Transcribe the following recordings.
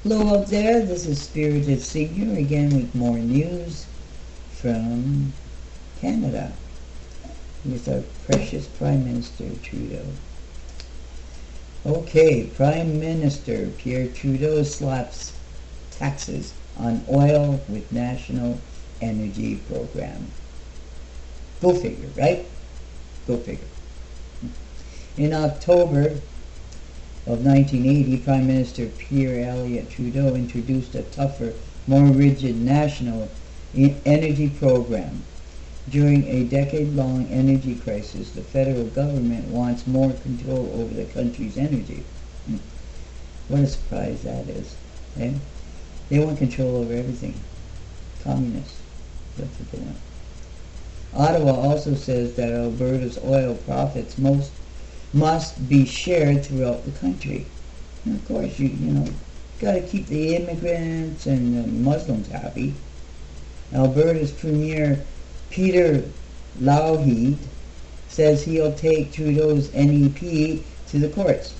Hello out there, this is Spirited Senior again with more news from Canada with our precious Prime Minister Trudeau. Okay, Prime Minister Pierre Trudeau slaps taxes on oil with National Energy Program. Go figure, right? Go figure. In October of 1980, Prime Minister Pierre Trudeau introduced a tougher, more rigid national energy program. During a decade-long energy crisis, the federal government wants more control over the country's energy. What a surprise that is. Eh? They want control over everything. Communists. That's what they want. Ottawa also says that Alberta's oil profits must be shared throughout the country. And of course, you got to keep the immigrants and the Muslims happy. Alberta's Premier Peter Lougheed says he'll take Trudeau's NEP to the courts.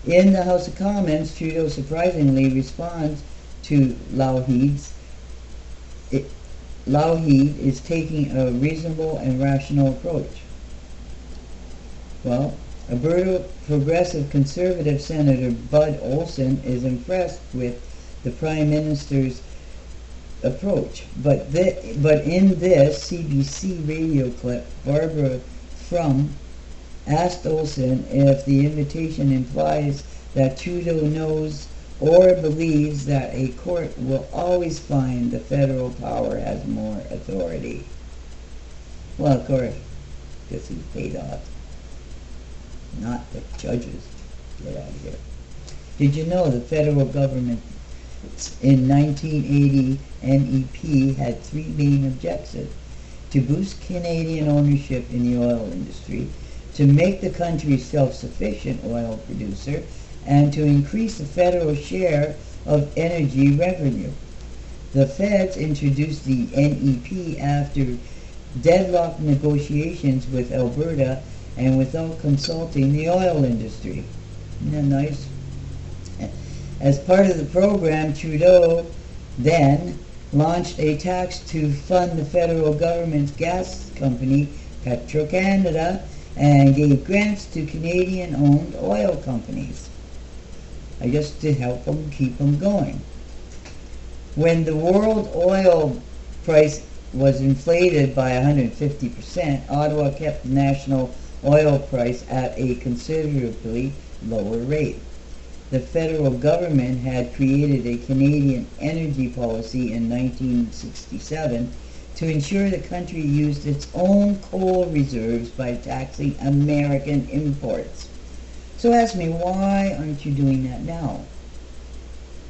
In the House of Commons, Trudeau surprisingly responds to Lougheed's. Lougheed is taking a reasonable and rational approach. Well, Alberta Progressive Conservative Senator Bud Olson is impressed with the Prime Minister's approach. But in this CBC radio clip, Barbara Frum asked Olson if the invitation implies that Trudeau knows or believes that a court will always find the federal power has more authority. Well, of course, because he's paid off. Not the judges. Get out of here. Did you know the federal government in 1980 NEP had three main objectives: to boost Canadian ownership in the oil industry, to make the country self-sufficient oil producer, and to increase the federal share of energy revenue. The feds introduced the NEP after deadlocked negotiations with Alberta and without consulting the oil industry. Isn't that nice? As part of the program, Trudeau then launched a tax to fund the federal government's gas company, Petro-Canada, and gave grants to Canadian-owned oil companies. I guess to help them keep them going. When the world oil price was inflated by 150%, Ottawa kept the national oil price at a considerably lower rate. The federal government had created a Canadian energy policy in 1967 to ensure the country used its own coal reserves by taxing American imports. So ask me, why aren't you doing that now?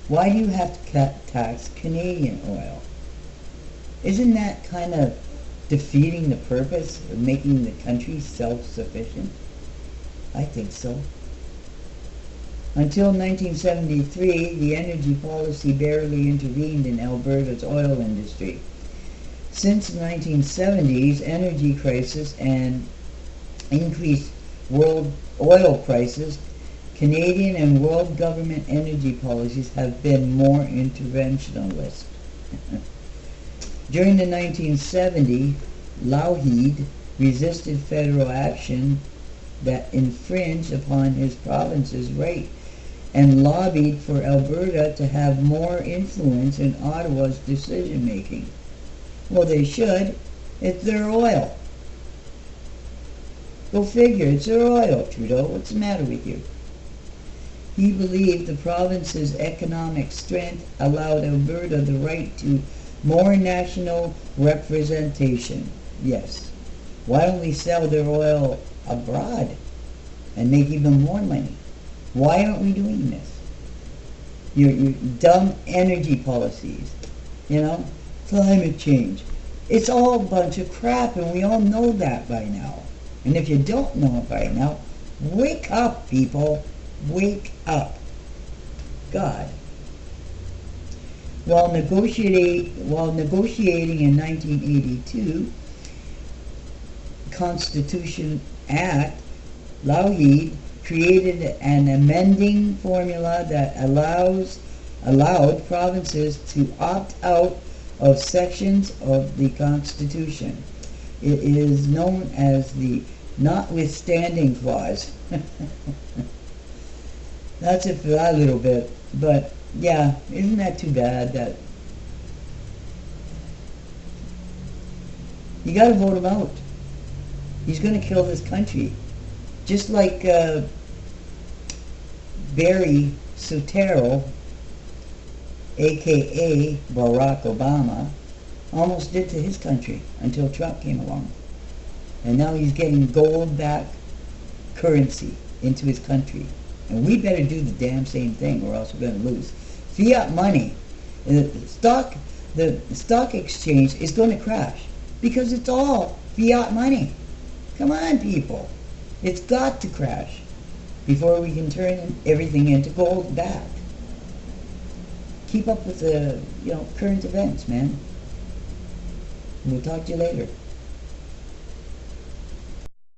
Why do you have to tax Canadian oil? Isn't that kind of defeating the purpose of making the country self-sufficient? I think so. Until 1973, the energy policy barely intervened in Alberta's oil industry. Since the 1970s, energy crisis and increased world oil prices, Canadian and world government energy policies have been more interventionist. During the 1970s, Lougheed resisted federal action that infringed upon his province's right and lobbied for Alberta to have more influence in Ottawa's decision-making. Well, they should. It's their oil. Go figure, it's their oil, Trudeau. What's the matter with you? He believed the province's economic strength allowed Alberta the right to more national representation. Yes. Why don't we sell their oil abroad and make even more money? Why aren't we doing this? Your dumb energy policies, climate change. It's all a bunch of crap, and we all know that by now. And if you don't know it by now, wake up, people. Wake up. God. While negotiating in 1982 Constitution Act, Lougheed created an amending formula that allows allowed provinces to opt out of sections of the Constitution. It is known as the notwithstanding clause. That's it for that little bit. But yeah, isn't that too bad that you gotta vote him out. He's gonna kill this country. Just like Barry Soetoro, aka Barack Obama, almost did to his country until Trump came along. And now he's getting gold-backed currency into his country. And we better do the damn same thing or else we're going to lose. Fiat money, the stock exchange is going to crash because it's all fiat money. Come on, people. It's got to crash before we can turn everything into gold back. Keep up with the current events, man. We'll talk to you later.